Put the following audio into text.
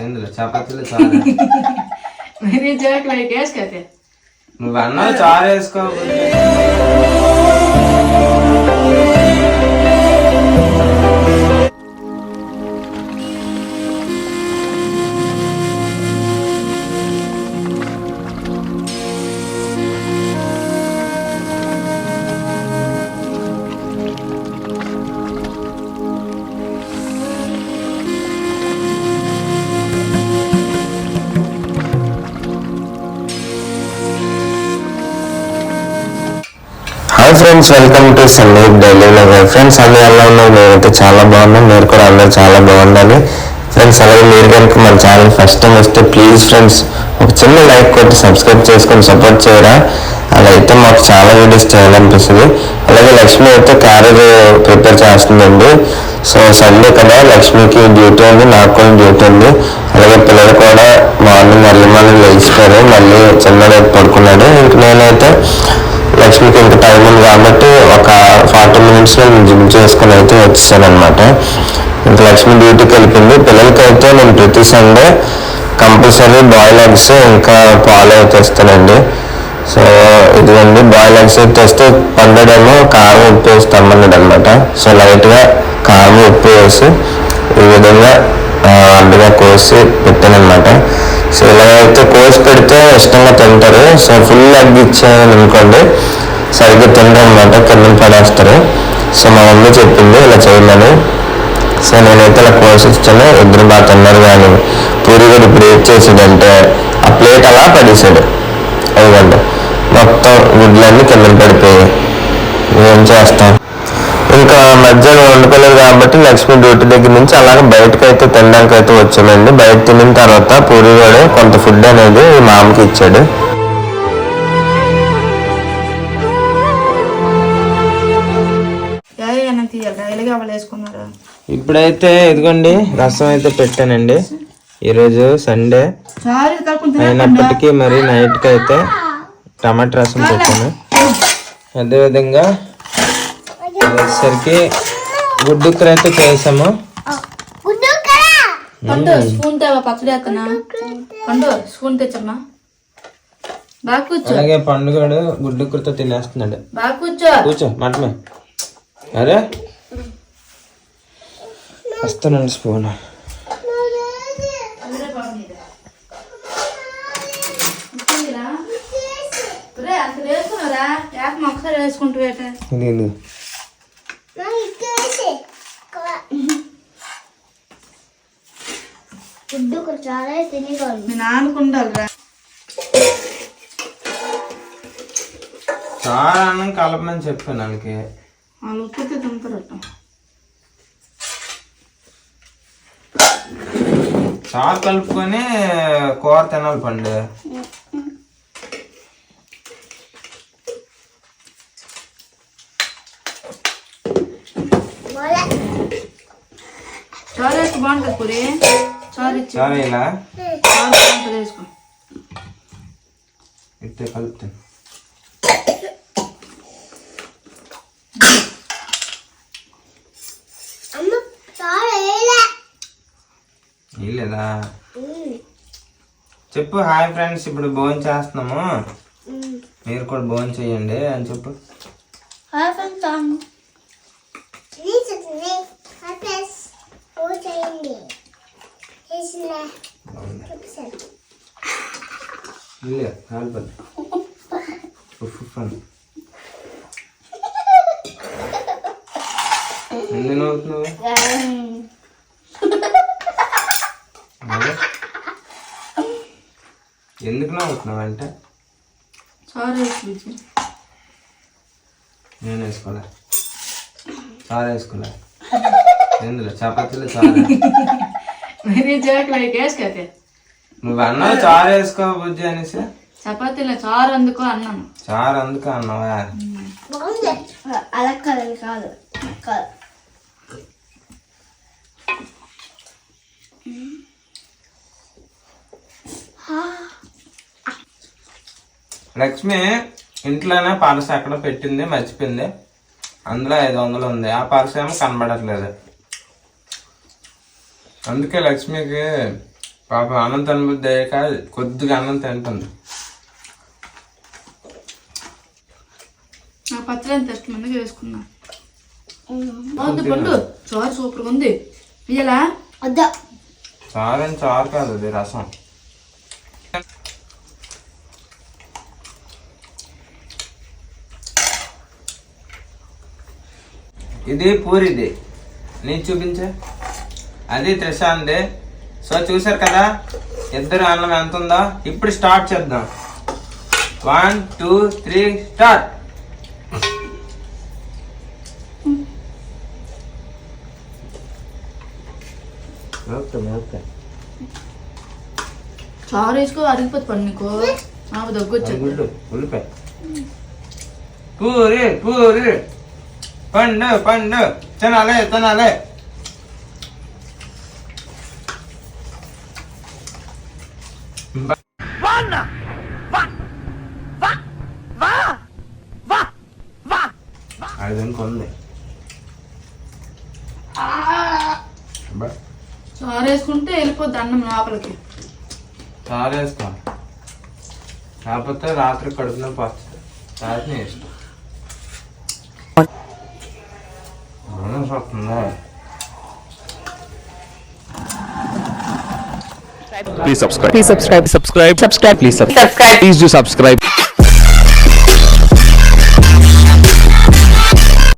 ఎందులో చపాతీలో చారు मेरी जगह भाई गैस कहते हैं నువ్వు అన్నావు చారు వేసుకోకపోతే hi friends, welcome to Sandeep daily vlog. Friends అందరూ ఎలా ఉన్నారు? నేనైతే చాలా బాగున్నాను, మీరు కూడా అందరూ చాలా బాగుండాలి ఫ్రెండ్స్. అలాగే మీరు కనుక మన ఛానల్ ఫస్ట్ టైం వస్తే ప్లీజ్ ఫ్రెండ్స్ ఒక చిన్న లైక్ కొట్టి సబ్స్క్రైబ్ చేసుకొని సపోర్ట్ చేయరా. అలా అయితే మాకు చాలా వీడియోస్ చేయాలనిపిస్తుంది. అలాగే లక్ష్మి అయితే క్యారేజ్ ప్రిపేర్ చేస్తుందండి. సో సండే కదా, లక్ష్మికి డ్యూటీ ఉంది, నాకు కూడా డ్యూటీ ఉంది. అలాగే పిల్లలు కూడా మార్నింగ్ మళ్ళీ లేచిపోయారు, మళ్ళీ చిన్నగా పడుకున్నాడు. ఇంక నేనైతే లక్ష్మికి ఇంకా టైం ఉంది కాబట్టి ఒక 40 minutesలో నేను జిమ్ చేసుకుని అయితే వచ్చేసాను అనమాట. ఇంకా లక్ష్మి డ్యూటీకి వెళ్ళిపోయింది. పిల్లలకైతే నేను ప్రతి సండే కంపల్సరీ బాయిల్ ఎగ్స్ ఇంకా పాలు అయితే ఇస్తానండి. సో ఇదిగోండి బాయిల్ ఎగ్స్ తెస్తే పండడేమో కారం ఉప్పు వేసి తమ్మన్నాడు అనమాట. సో లైట్గా కారం ఉప్పు వేసి ఈ విధంగా అడ్డుగా కోసి పెట్టాను అనమాట. సో ఇలా అయితే కోసి పెడితే ఇష్టంగా తింటారు. సో ఫుల్ ఎగ్ ఇచ్చాను అనుకోండి సరిగ్గా తినరు అనమాట, కింద పడేస్తారు. సో మా మమ్మీ చెప్పింది ఇలా చేయమని. సో నేనైతే ఇలా కోసి ఇచ్చాను, ఇద్దరు బాగా తిన్నారు. కానీ పూరి కూడా ఇప్పుడు ఏం చేసాడంటే ఆ ప్లేట్ అలా పడేసాడు. అదిగండి మొత్తం గుడ్లన్నీ కింద పడిపోయాయి. ఏం చేస్తాం, ఇంకా మధ్యాహ్నం వండుకోలేదు కాబట్టి లక్ష్మి డ్యూటీ దగ్గర నుంచి అలాగే బయటకు అయితే తినడానికి అయితే వచ్చామండి. బయట తినిన తర్వాత పూరి కూడా కొంత ఫుడ్ అనేది మా అమ్మకి ఇచ్చాడు. ఇప్పుడైతే ఇదిగోండి రసం అయితే పెట్టానండి. ఈరోజు సండే అయినప్పటికీ మరి నైట్కి అయితే టమాటా రసం పెట్టాను. అదేవిధంగా వచ్చేసరికి గుడ్డు కూర అయితే చేసాము. అలాగే పండుగడు గుడ్డు కూరతో తినేస్తున్నాడు. కూర్చో మటమే. అరే వస్తానండి స్పూన్. ఇది చాలా అన్నం కలపమని చెప్పాను వాళ్ళకి. వాళ్ళు ఉప్పితే తింటారట. చారు కలుపుకొని కూర తినాలి పండు. చారు వేసి బాగుంటుంది పూరి. చారు ఇలా వేసుకో ఇట్టే కలుపుతాను. లేదా చెప్పు. హాయ్ ఫ్రెండ్స్, ఇప్పుడు భోజనం చేస్తున్నాము, మీరు కూడా భోజనం చేయండి అని చెప్పు. ఎందుకు నవ్వుతున్నావు? ఎందుకు నవ్వుతున్నావు అంటే నేను వేసుకోలే, చారు వేసుకోలే. ఎందులో చపాతీలో చారు నువ్వు అన్నావు చారు వేసుకో బుజ్జి అనేసి. చపాతీలో చారు అందుకో అన్నాను. చారు అందుకు అన్నావా? అలా కాదు. లక్ష్మి ఇంట్లోనే పర్స్ ఎక్కడ పెట్టింది, మర్చిపోయింది. అందులో 500 ఉంది. ఆ పర్స్ ఏమో కనబడట్లేదు. అందుకే లక్ష్మికి పాప అన్నం తినబుద్ది అయ్యాక కొద్దిగా అన్నం తింటుంది. నా పచ్చడి ఎంత ఇష్టం అందుకే వేసుకున్నా. బాగుంది పండు, చారు సూపర్గా ఉంది. ఇయ్యలా వద్దా చారు చారు కాదు, అది రసం. ఇది పూరిది, నీ చూపించే. అది త్రిషాంది. సో చూసారు కదా ఇద్దరు అన్నం ఎంత ఉందో. ఇప్పుడు స్టార్ట్ చేద్దాం. 1 2 3 స్టార్ట్. ఓకే చారు వేసుకో, అరిగిపోతుంది పండు నీకు. నాకు దగ్గొచ్చాడు. ఉల్లిపాయ పూరి పూరి పండు పండు తినాలే తినాలే. అది ఇంకొంది. చారు వేసుకుంటే వెళ్ళిపోద్ది అన్నం లోపలికి. చారు వేసుకో, కాకపోతే రాత్రి కడుపులో పస్తుంది. రాత్రి వేసుకో. వస్తుందా? Please subscribe. Please subscribe. Please subscribe. Please subscribe. Please do subscribe.